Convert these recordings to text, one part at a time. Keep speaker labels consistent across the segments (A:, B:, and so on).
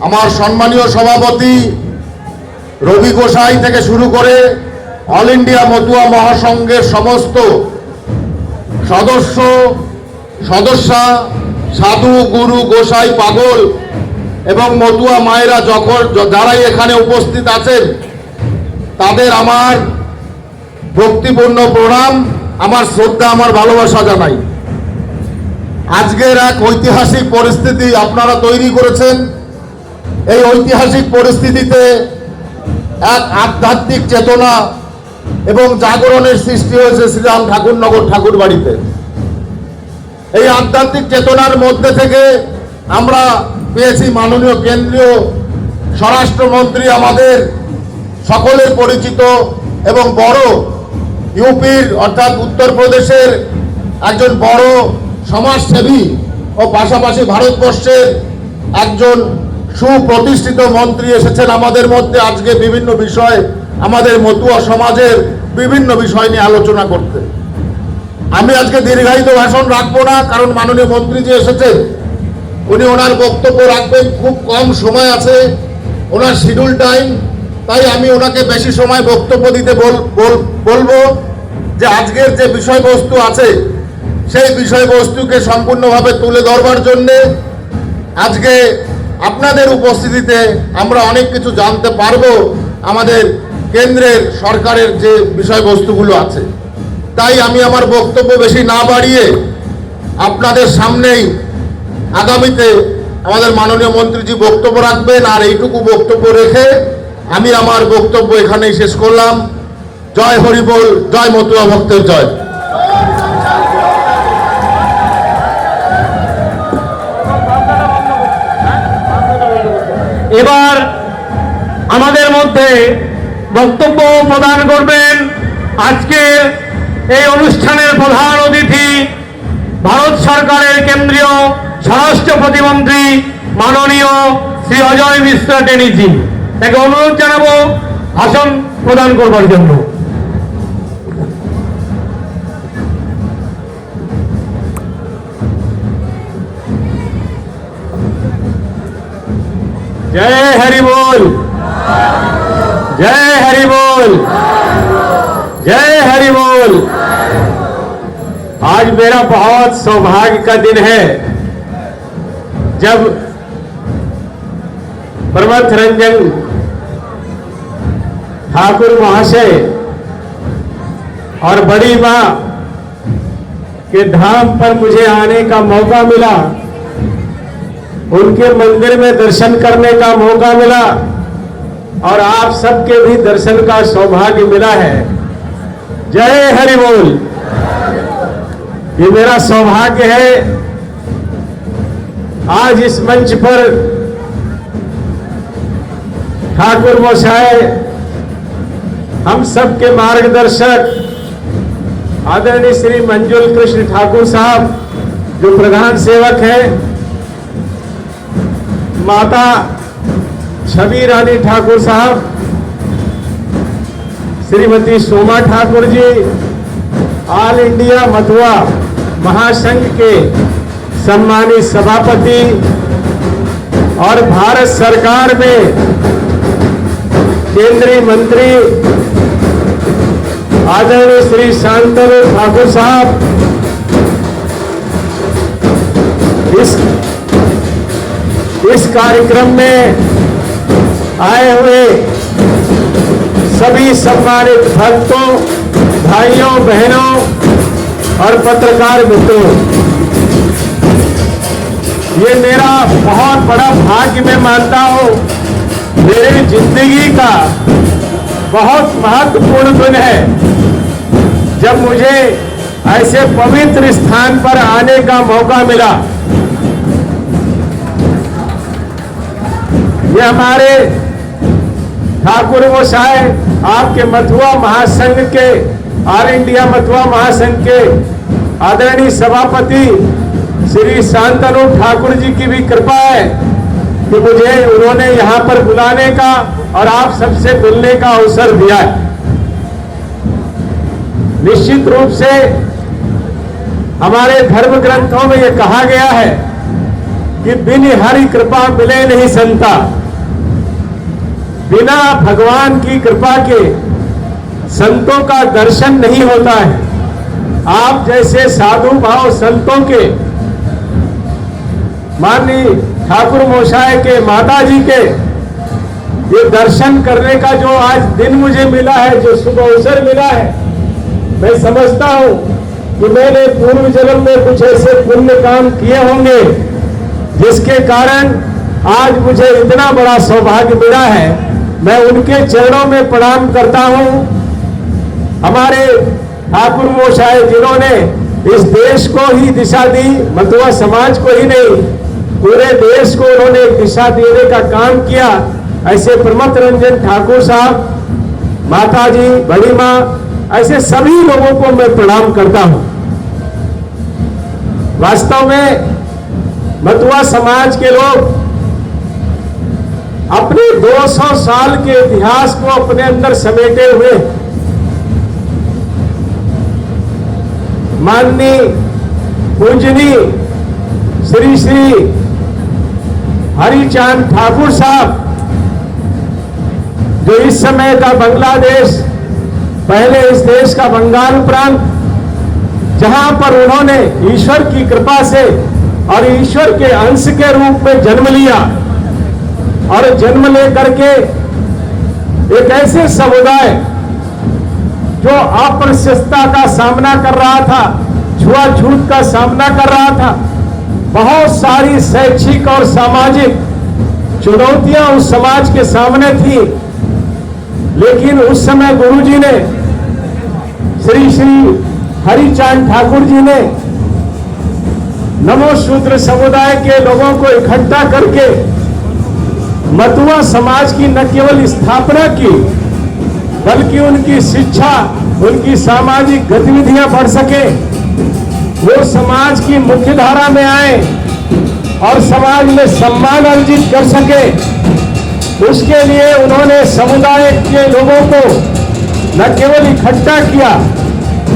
A: আমার সম্মানীয় সভাপতি রবি গোসাই থেকে শুরু করে অল ইন্ডিয়া মতুয়া মহাসংঘের সমস্ত সদস্যা সাধু গুরু গোসাই পাগল এবং মতুয়া মায়েরা যারাই এখানে উপস্থিত আছেন তাদের আমার ভক্তিপূর্ণ প্রণাম, আমার শ্রদ্ধা, আমার ভালোবাসা জানাই। আজকের এক ঐতিহাসিক পরিস্থিতি আপনারা তৈরি করেছেন। এই ঐতিহাসিক পরিস্থিতিতে এক আধ্যাত্মিক চেতনা এবং জাগরণের সৃষ্টি হয়েছে শ্রীরাম ঠাকুরনগর ঠাকুরবাড়িতে। এই আধ্যাত্মিক চেতনার মধ্যে থেকে আমরা পেয়েছি মাননীয় কেন্দ্রীয় স্বরাষ্ট্রমন্ত্রী, আমাদের সকলের পরিচিত এবং বড় ইউপির অর্থাৎ উত্তরপ্রদেশের একজন বড় সমাজসেবী ও পাশাপাশি ভারতবর্ষের একজন সুপ্রতিষ্ঠিত মন্ত্রী এসেছেন আমাদের মধ্যে আজকে বিভিন্ন বিষয়, আমাদের মতুয়া সমাজের বিভিন্ন বিষয় নিয়ে আলোচনা করতে। আমি আজকে দীর্ঘায়িত ভাষণ রাখবো না, কারণ মাননীয় মন্ত্রী যে এসেছেন উনি ওনার বক্তব্য রাখবেন, খুব কম সময় আছে ওনার শিডিউল টাইম, তাই আমি ওনাকে বেশি সময় বক্তব্য দিতে বলবো যে আজকের যে বিষয়বস্তু আছে সেই বিষয়বস্তুকে সম্পূর্ণভাবে তুলে ধরবার জন্যে আজকে আপনাদের উপস্থিতিতে আমরা অনেক কিছু জানতে পারবো আমাদের কেন্দ্রের সরকারের যে বিষয়বস্তুগুলো আছে। তাই আমি আমার বক্তব্য বেশি না বাড়িয়ে আপনাদের সামনেই আগামীতে আমাদের মাননীয় মন্ত্রীজি বক্তব্য রাখবেন, আর এইটুকু বক্তব্য রেখে আমি আমার বক্তব্য এখানেই শেষ করলাম। জয় হরি বল, জয় মতুয়া ভক্তের জয়।
B: এবার আমাদের মধ্যে বক্তব্য প্রদান করবেন আজকে এই অনুষ্ঠানের প্রধান অতিথি ভারত সরকারের কেন্দ্রীয় স্বরাষ্ট্র প্রতিমন্ত্রী মাননীয় শ্রী অজয় মিশ্রা টেনিজি। তাকে অনুরোধ জানাবো ভাষণ প্রদান করবার জন্য। जय हरि बोल, जय हरि बोल, जय हरि बोल। आज मेरा बहुत सौभाग्य का दिन है जब प्रमथ रंजन ठाकुर महाशय और बड़ी मां के धाम पर मुझे आने का मौका मिला, उनके मंदिर में दर्शन करने का मौका मिला और आप सबके भी दर्शन का सौभाग्य मिला है। जय हरि बोल। ये मेरा सौभाग्य है आज इस मंच पर ठाकुर गोसाई हम सबके मार्गदर्शक आदरणीय श्री मंजुल कृष्ण ठाकुर साहब जो प्रधान सेवक हैं, माता छवि रानी ठाकुर साहब, श्रीमती सोमा ठाकुर जी, ऑल इंडिया मथुआ महासंघ के सम्मानित सभापति और भारत सरकार में केंद्रीय मंत्री आदरणीय श्री शांतनु ठाकुर साहब, इस कार्यक्रम में आए हुए सभी सम्मानित भक्तों, भाइयों, बहनों और पत्रकार मित्रों, ये मेरा बहुत बड़ा भाग्य मैं मानता हूँ। मेरी जिंदगी का बहुत महत्वपूर्ण दिन है जब मुझे ऐसे पवित्र स्थान पर आने का मौका मिला। ये हमारे ठाकुर गोसाई आपके मथुआ महासंघ के, ऑल इंडिया मथुआ महासंघ के आदरणीय सभापति श्री शांतनु ठाकुर जी की भी कृपा है कि मुझे उन्होंने यहाँ पर बुलाने का और आप सबसे मिलने का अवसर दिया है। निश्चित रूप से हमारे धर्म ग्रंथों में ये कहा गया है कि बिन हरि कृपा मिले नहीं संता। बिना भगवान की कृपा के संतों का दर्शन नहीं होता है। आप जैसे साधु भाव संतों के, माननीय ठाकुर मोशाय के, माता जी के ये दर्शन करने का जो आज दिन मुझे मिला है, जो शुभ अवसर मिला है, मैं समझता हूं कि मैंने पूर्व जन्म में कुछ ऐसे पुण्य काम किए होंगे जिसके कारण आज मुझे इतना बड़ा सौभाग्य मिला है। मैं उनके चरणों में प्रणाम करता हूं। हमारे ठाकुर मोशाय जिन्होंने इस देश को ही दिशा दी, मतुआ समाज को ही नहीं पूरे देश को उन्होंने एक दिशा देने का काम किया, ऐसे प्रमथ रंजन ठाकुर साहब, माता जी, बड़ी माँ, ऐसे सभी लोगों को मैं प्रणाम करता हूं। वास्तव में मतुआ समाज के लोग अपने 200 साल के इतिहास को अपने अंदर समेटे हुए माननीय पूजनीय श्री श्री हरिचांद ठाकुर साहब, जो इस समय का बांग्लादेश, पहले इस देश का बंगाल प्रांत, जहां पर उन्होंने ईश्वर की कृपा से और ईश्वर के अंश के रूप में जन्म लिया और जन्म लेकर के एक ऐसे समुदाय जो अप्रशस्ता का सामना कर रहा था, छुआछूत का सामना कर रहा था, बहुत सारी शैक्षिक और सामाजिक चुनौतियां उस समाज के सामने थी, लेकिन उस समय गुरुजी ने, श्री श्री हरिचांद ठाकुर जी ने नमो शूद्र समुदाय के लोगों को इकट्ठा करके मतुआ समाज की न केवल स्थापना की, बल्कि उनकी शिक्षा, उनकी सामाजिक गतिविधियां बढ़ सके, वो समाज की मुख्य धारा में आए और समाज में सम्मान अर्जित कर सके। उसके लिए उन्होंने समुदाय के लोगों को न केवल इकट्ठा किया,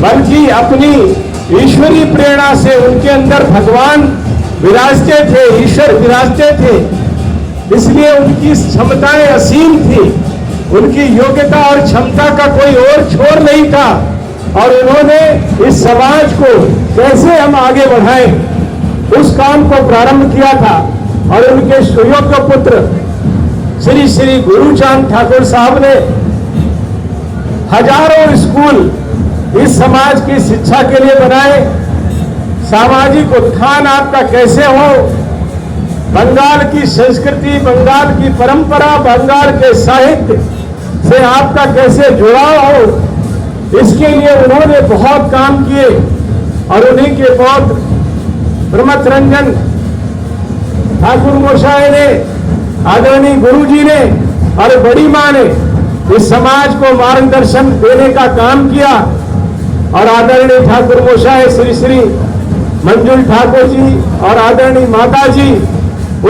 B: बल्कि अपनी ईश्वरीय प्रेरणा से उनके अंदर भगवान विराजते थे, ईश्वर विराजते थे, इसलिए उनकी क्षमताएं असीम थी, उनकी योग्यता और क्षमता का कोई और छोर नहीं था। और उन्होंने इस समाज को कैसे हम आगे बढ़ाएं, उस काम को प्रारंभ किया था। और उनके सुयोग्य पुत्र श्री श्री गुरुचांद ठाकुर साहब ने हजारों स्कूल इस समाज की शिक्षा के लिए बनाए। सामाजिक उत्थान आपका कैसे हो, बंगाल की संस्कृति, बंगाल की परंपरा, बंगाल के साहित्य से आपका कैसे जुड़ाव हो, इसके लिए उन्होंने बहुत काम किए। और उन्हीं के पौत्र प्रमथ रंजन ठाकुर मोशाय ने, आदरणीय गुरुजी ने और बड़ी मां ने इस समाज को मार्गदर्शन देने का काम किया। और आदरणीय ठाकुर मोशाय श्री श्री मंजुल ठाकुर जी और आदरणीय माता जी,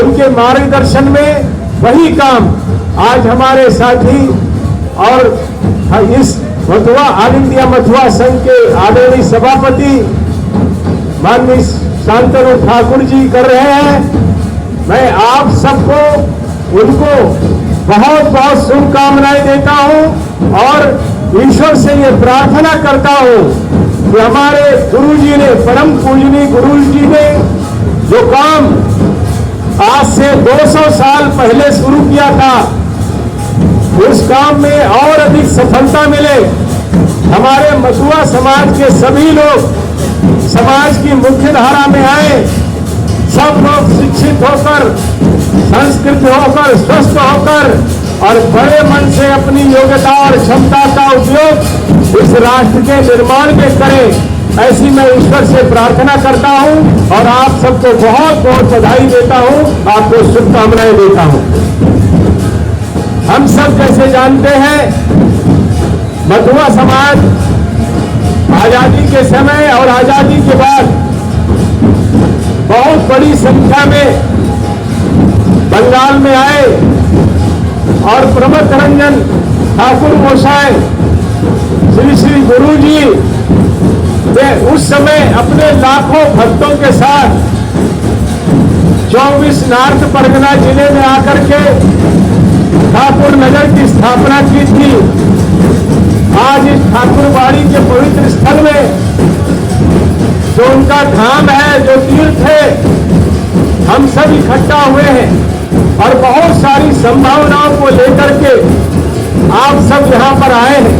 B: उनके मार्गदर्शन में वही काम आज हमारे साथी और इस मथुआ, ऑल इंडिया मथुआ संघ के आदरणीय सभापति माननीय शांतनु ठाकुर जी कर रहे हैं। मैं आप सबको, उनको बहुत बहुत शुभकामनाएं देता हूं और ईश्वर से ये प्रार्थना करता हूं कि हमारे गुरुजी ने, परम पूजनीय गुरुजी ने जो काम आज से 200 साल पहले शुरू किया था, उस काम में और अधिक सफलता मिले। हमारे मथुआ समाज के सभी लोग समाज की मुख्य धारा में आए, सब लोग शिक्षित होकर, संस्कृत होकर, स्वस्थ होकर और बड़े मन से अपनी योग्यता और क्षमता का उपयोग इस राष्ट्र के निर्माण में करें, ऐसी मैं ईश्वर से प्रार्थना करता हूं। और आप सबको बहुत बहुत बधाई देता हूं, आपको शुभकामनाएं देता हूं। हम सब जैसे जानते हैं, मथुआ समाज आजादी के समय और आजादी के बाद बहुत बड़ी संख्या में बंगाल में आए और प्रमथ रंजन ठाकुर मोशाय श्री श्री गुरु जी वे उस समय अपने लाखों भक्तों के साथ 24 नॉर्थ परगना जिले में आकर के ठाकुर नगर की स्थापना की थी। आज इस ठाकुरबाड़ी के पवित्र स्थल में जो उनका धाम है, जो तीर्थ है, हम सब इकट्ठा हुए हैं और बहुत सारी संभावनाओं को लेकर के आप सब यहाँ पर आए हैं।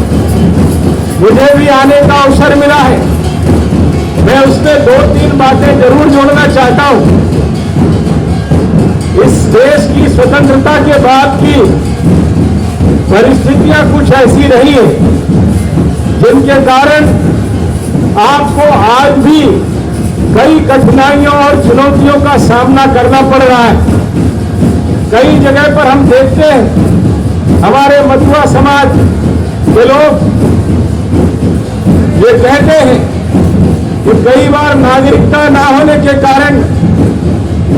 B: मुझे भी आने का अवसर मिला है। मैं उसमें 2-3 बातें जरूर जोड़ना चाहता हूं। इस देश की स्वतंत्रता के बाद की परिस्थितियां कुछ ऐसी रही है जिनके कारण आपको आज भी कई कठिनाइयों और चुनौतियों का सामना करना पड़ रहा है। कई जगह पर हम देखते हैं हमारे मथुआ समाज के लोग ये कहते हैं कि कई बार नागरिकता ना होने के कारण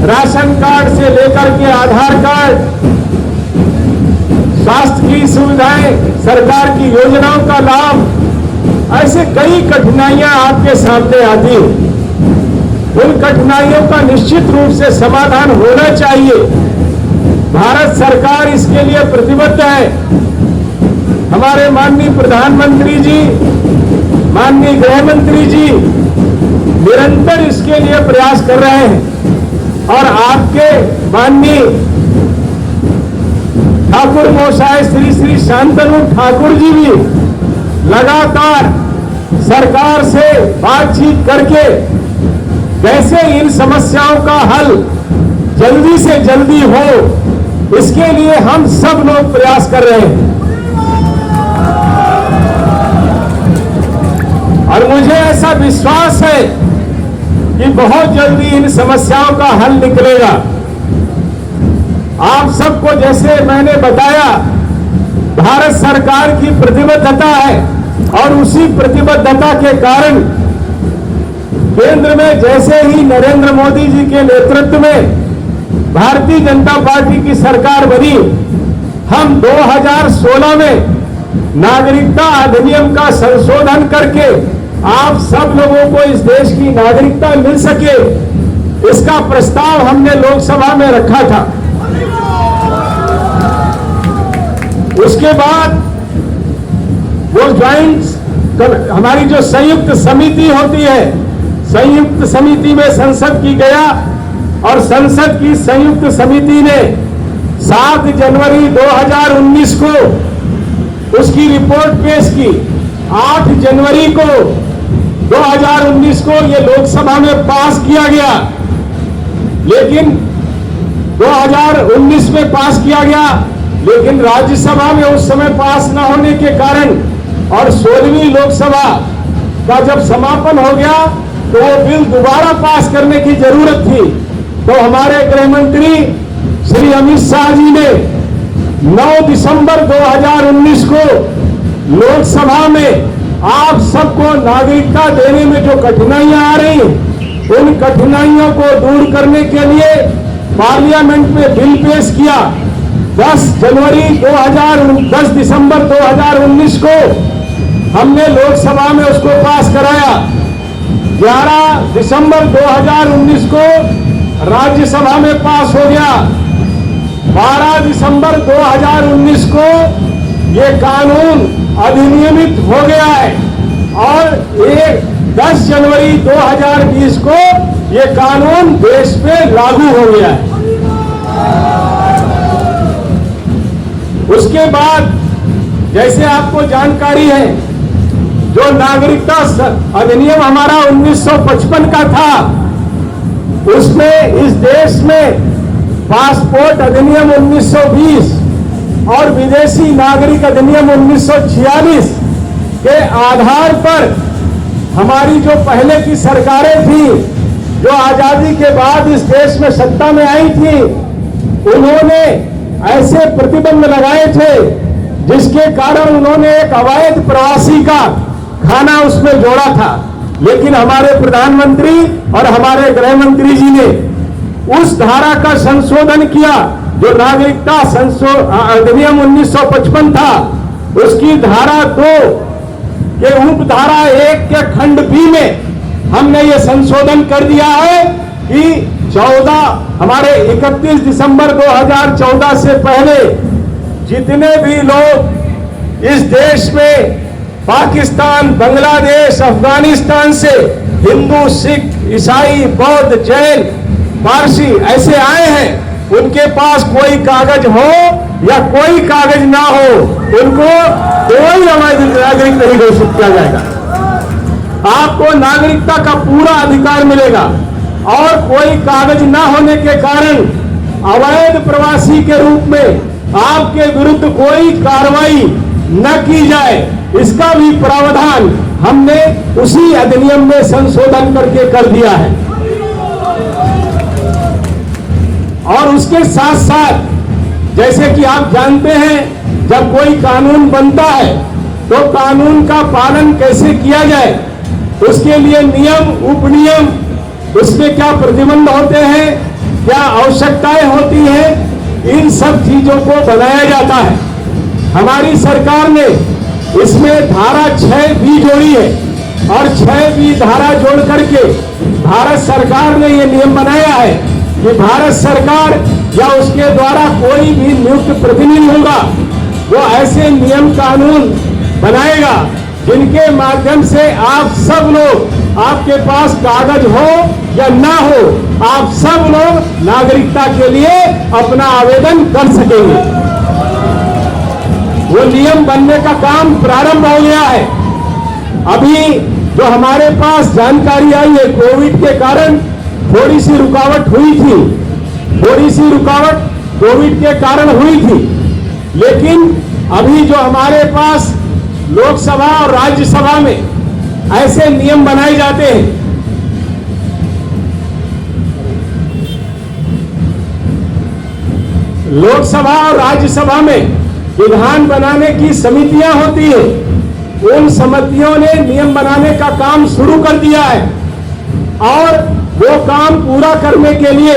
B: राशन कार्ड से लेकर के आधार कार्ड, स्वास्थ्य की सुविधाएं, सरकार की योजनाओं का लाभ, ऐसे कई कठिनाइयां आपके सामने आती हैं। उन कठिनाइयों का निश्चित रूप से समाधान होना चाहिए। भारत सरकार इसके लिए प्रतिबद्ध है। हमारे माननीय प्रधानमंत्री जी, माननीय गृह मंत्री जी निरंतर इसके लिए प्रयास कर रहे हैं और आपके माननीय ठाकुर महोदय श्री श्री शांतनु ठाकुर जी भी लगातार सरकार से बातचीत करके कैसे इन समस्याओं का हल जल्दी से जल्दी हो, इसके लिए हम सब लोग प्रयास कर रहे हैं। और मुझे ऐसा विश्वास है कि बहुत जल्दी इन समस्याओं का हल निकलेगा। आप सबको जैसे मैंने बताया, भारत सरकार की प्रतिबद्धता है और उसी प्रतिबद्धता के कारण केंद्र में जैसे ही नरेंद्र मोदी जी के नेतृत्व में भारतीय जनता पार्टी की सरकार बनी, हम 2016 में नागरिकता अधिनियम का संशोधन करके आप सब लोगों को इस देश की नागरिकता मिल सके, इसका प्रस्ताव हमने लोकसभा में रखा था। उसके बाद वो ज्वाइंट हमारी जो संयुक्त समिति होती है, संयुक्त समिति में संसद की गया और संसद की संयुक्त समिति ने 7 जनवरी 2019 को उसकी रिपोर्ट पेश की। 8 जनवरी को 2019 को ये लोकसभा में पास किया गया, लेकिन 2019 में पास किया गया, लेकिन राज्यसभा में उस समय पास न होने के कारण और 16वीं लोकसभा का जब समापन हो गया तो वो बिल दोबारा पास करने की जरूरत थी। तो हमारे गृह मंत्री श्री अमित शाह जी ने 9 दिसंबर 2019 को लोकसभा में आप सबको नागरिकता देने में जो कठिनाइयां आ रही हैं, उन कठिनाइयों को दूर करने के लिए पार्लियामेंट में बिल पेश किया। 10 दिसंबर 2019 को हमने लोकसभा में उसको पास कराया। 11 दिसंबर 2019 को राज्यसभा में पास हो गया। 12 दिसंबर 2019 को ये कानून अधिनियमित हो गया है और 10 जनवरी 2020 को ये कानून देश पे लागू हो गया है। उसके बाद जैसे आपको जानकारी है, जो नागरिकता अधिनियम हमारा 1955 का था, उसमें इस देश में पासपोर्ट अधिनियम 1920 और विदेशी नागरिक अधिनियम 1946 के आधार पर हमारी जो पहले की सरकारें थी, जो आजादी के बाद इस देश में सत्ता में आई थी, उन्होंने ऐसे प्रतिबंध लगाए थे जिसके कारण उन्होंने एक अवैध प्रवासी का खाना उसमें जोड़ा था। लेकिन हमारे प्रधानमंत्री और हमारे गृह मंत्री जी ने उस धारा का संशोधन किया, जो नागरिकता अधिनियम 1955 था, उसकी धारा 2 के उप धारा 1 के खंड बी में हमने ये संशोधन कर दिया है कि 31 दिसंबर 2014 से पहले जितने भी लोग इस देश में पाकिस्तान, बांग्लादेश, अफगानिस्तान से हिंदू, सिख, ईसाई, बौद्ध, जैन, पारसी ऐसे आए हैं, उनके पास कोई कागज हो या कोई कागज ना हो, उनको कोई अवैध नागरिक नहीं घोषित किया जाएगा। आपको नागरिकता का पूरा अधिकार मिलेगा और कोई कागज ना होने के कारण अवैध प्रवासी के रूप में आपके विरुद्ध कोई कार्रवाई न की जाए, इसका भी प्रावधान हमने उसी अधिनियम में संशोधन करके कर दिया है। और उसके साथ साथ जैसे कि आप जानते हैं, जब कोई कानून बनता है तो कानून का पालन कैसे किया जाए, उसके लिए नियम, उपनियम, उसमें क्या प्रतिबंध होते हैं, क्या आवश्यकताएं होती हैं, इन सब चीजों को बनाया जाता है। हमारी सरकार ने इसमें धारा 6B जोड़ी है और 6B धारा जोड़ करके भारत सरकार ने ये नियम बनाया है कि भारत सरकार या उसके द्वारा कोई भी नियुक्त प्रतिनिधि होगा, वो ऐसे नियम कानून बनाएगा जिनके माध्यम से आप सब लोग, आपके पास कागज हो या ना हो, आप सब लोग नागरिकता के लिए अपना आवेदन कर सकेंगे। वो नियम बनने का काम प्रारंभ हो गया है। अभी जो हमारे पास जानकारी आई है, कोविड के कारण थोड़ी सी रुकावट हुई थी, थोड़ी सी रुकावट कोविड के कारण हुई थी, लेकिन अभी जो हमारे पास लोकसभा और राज्यसभा में ऐसे नियम बनाए जाते हैं, लोकसभा और राज्यसभा में विधान बनाने की समितियां होती है, उन समितियों ने नियम बनाने का काम शुरू कर दिया है और वो काम पूरा करने के लिए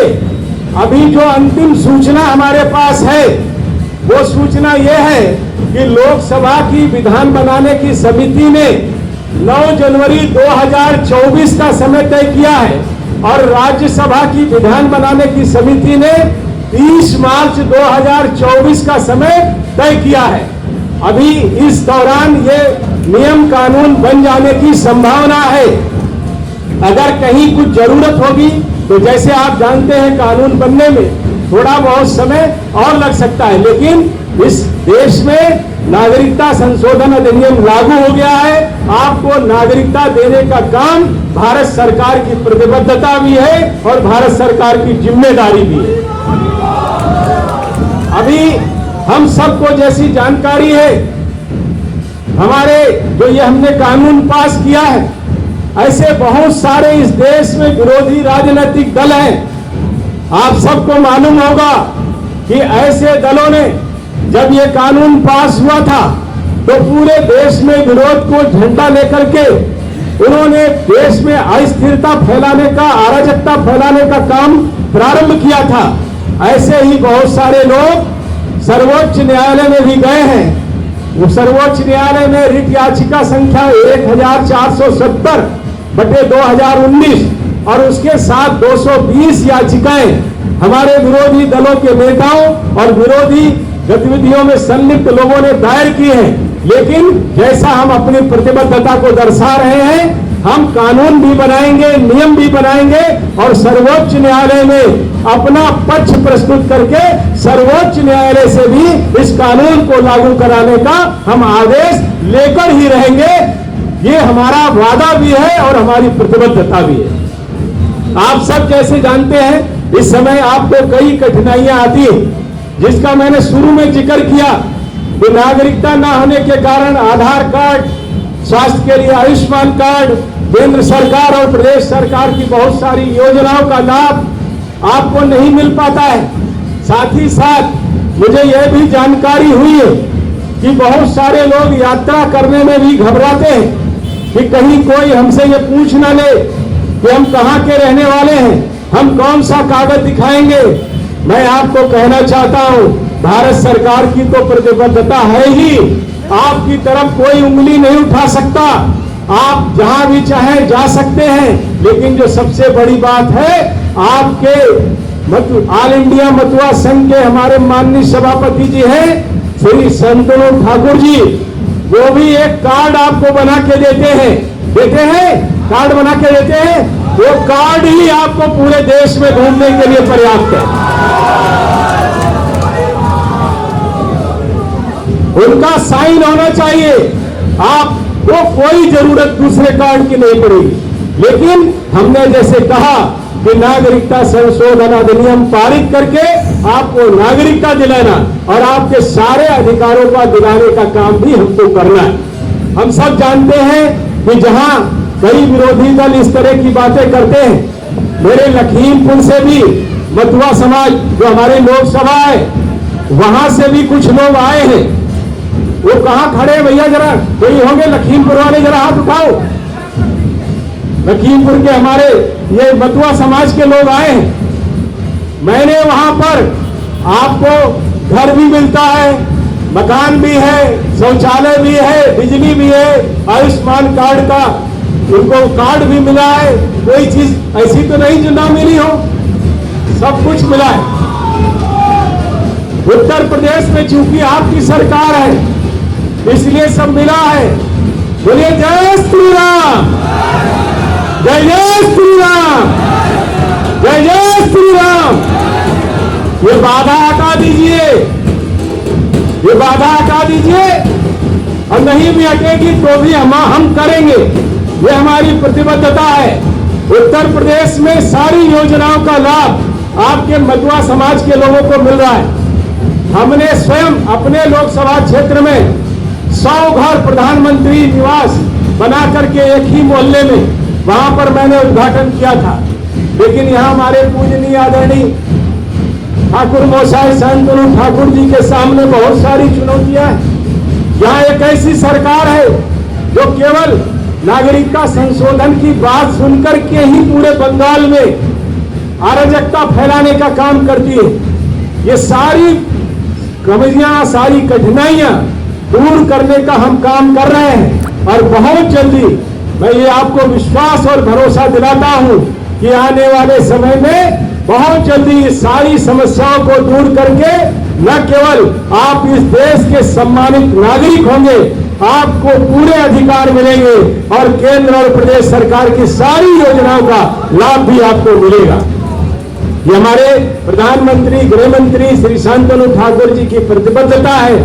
B: अभी जो अंतिम सूचना हमारे पास है, वो सूचना ये है कि लोकसभा की विधान बनाने की समिति ने 9 जनवरी 2024 का समय तय किया है और राज्यसभा की विधान बनाने की समिति ने 30 मार्च 2024 का समय तय किया है। अभी इस दौरान ये नियम कानून बन जाने की संभावना है। अगर कहीं कुछ जरूरत होगी तो जैसे आप जानते हैं, कानून बनने में थोड़ा बहुत समय और लग सकता है, लेकिन इस देश में नागरिकता संशोधन अधिनियम लागू हो गया है। आपको नागरिकता देने का काम भारत सरकार की प्रतिबद्धता भी है और भारत सरकार की जिम्मेदारी भी है। अभी हम सबको जैसी जानकारी है, हमारे जो ये हमने कानून पास किया है, ऐसे बहुत सारे इस देश में विरोधी राजनीतिक दल हैं। आप सबको मालूम होगा कि ऐसे दलों ने जब ये कानून पास हुआ था तो पूरे देश में विरोध को झंडा लेकर के उन्होंने देश में अस्थिरता फैलाने का, अराजकता फैलाने का काम प्रारंभ किया था। ऐसे ही बहुत सारे लोग सर्वोच्च न्यायालय में भी गए हैं। वो सर्वोच्च न्यायालय में रिट याचिका संख्या 1470/2019 और उसके साथ 220 याचिकाएं हमारे विरोधी दलों के नेताओं और विरोधी गतिविधियों में संलिप्त लोगों ने दायर की हैं। लेकिन जैसा हम अपनी प्रतिबद्धता को दर्शा रहे हैं, हम कानून भी बनाएंगे, नियम भी बनाएंगे और सर्वोच्च न्यायालय में अपना पक्ष प्रस्तुत करके सर्वोच्च न्यायालय से भी इस कानून को लागू कराने का हम आदेश लेकर ही रहेंगे। ये हमारा वादा भी है और हमारी प्रतिबद्धता भी है। आप सब जैसे जानते हैं, इस समय आपको कई कठिनाइयां आती है, जिसका मैंने शुरू में जिक्र किया कि नागरिकता न होने के कारण आधार कार्ड, स्वास्थ्य के लिए आयुष्मान कार्ड, केंद्र सरकार और प्रदेश सरकार की बहुत सारी योजनाओं का लाभ आपको नहीं मिल पाता है। साथ ही साथ मुझे यह भी जानकारी हुई है कि बहुत सारे लोग यात्रा करने में भी घबराते हैं कि कहीं कोई हमसे ये पूछ ना ले कि हम कहाँ के रहने वाले हैं, हम कौन सा कागज दिखाएंगे। मैं आपको कहना चाहता हूँ, भारत सरकार की तो प्रतिबद्धता है ही, आपकी तरफ कोई उंगली नहीं उठा सकता। आप जहां भी चाहे जा सकते हैं, लेकिन जो सबसे बड़ी बात है आपके ऑल इंडिया मथुआ संघ के हमारे माननीय सभापति जी हैं श्री शांतनु ठाकुर जी, वो भी एक कार्ड आपको बना के देते हैं, कार्ड बना के देते हैं। वो कार्ड ही आपको पूरे देश में घूमने के लिए पर्याप्त है। उनका साइन होना चाहिए, आपको कोई जरूरत दूसरे कार्ड की नहीं पड़ेगी। लेकिन हमने जैसे कहा कि नागरिकता संशोधन अधिनियम पारित करके आपको नागरिकता दिलाना और आपके सारे अधिकारों का दिलाने का काम भी हमको करना है। हम सब जानते हैं कि जहां कई विरोधी दल इस तरह की बातें करते हैं, मेरे लखीमपुर से भी मथुआ समाज जो हमारी लोकसभा है वहां से भी कुछ लोग आए हैं। वो कहां खड़े हैं भैया, जरा कोई होंगे लखीमपुर वाले, जरा हाथ उठाओ। लखीमपुर के हमारे ये मथुआ समाज के लोग आए हैं। मैंने वहां पर आपको घर भी मिलता है, मकान भी है, शौचालय भी है, बिजली भी है, आयुष्मान कार्ड का उनको कार्ड भी मिला है। कोई चीज ऐसी तो नहीं जो ना मिली हो, सब कुछ मिला है। उत्तर प्रदेश में चूंकि आपकी सरकार है इसलिए सब मिला है। बोलिए जय श्री राम, जय जय श्री राम, जय जय श्री राम। ये बाधा हटा दीजिए, ये बाधा हटा दीजिए, और नहीं भी हटेगी तो भी हम करेंगे। ये हमारी प्रतिबद्धता है। उत्तर प्रदेश में सारी योजनाओं का लाभ आपके मथुआ समाज के लोगों को मिल रहा है। हमने स्वयं अपने लोकसभा क्षेत्र में 100 घर प्रधानमंत्री निवास बना करके एक ही मोहल्ले में वहां पर मैंने उद्घाटन किया था। लेकिन यहाँ हमारे पूजनीय आदरणीय ठाकुर महोदय शांतनु ठाकुर जी के सामने बहुत सारी चुनौतियां हैं। यहाँ एक ऐसी सरकार है जो केवल नागरिकता संशोधन की बात सुनकर के ही पूरे बंगाल में अराजकता फैलाने का काम करती है। ये सारी कमियां, सारी कठिनाइयां दूर करने का हम काम कर रहे हैं और बहुत जल्दी मैं ये आपको विश्वास और भरोसा दिलाता हूं कि आने वाले समय में बहुत जल्दी इस सारी समस्याओं को दूर करके न केवल आप इस देश के सम्मानित नागरिक होंगे, आपको पूरे अधिकार मिलेंगे और केंद्र और प्रदेश सरकार की सारी योजनाओं का लाभ भी आपको मिलेगा। ये हमारे प्रधानमंत्री गृह मंत्री श्री शांतनु ठाकुर जी की प्रतिबद्धता है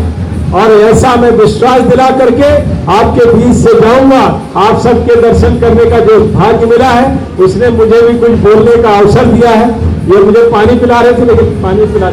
B: और ऐसा मैं विश्वास दिला करके आपके बीच से जाऊंगा। आप सबके दर्शन करने का जो भाग्य मिला है उसने मुझे भी कुछ बोलने का अवसर दिया है। ये मुझे पानी पिला रहे थे, लेकिन पानी पिला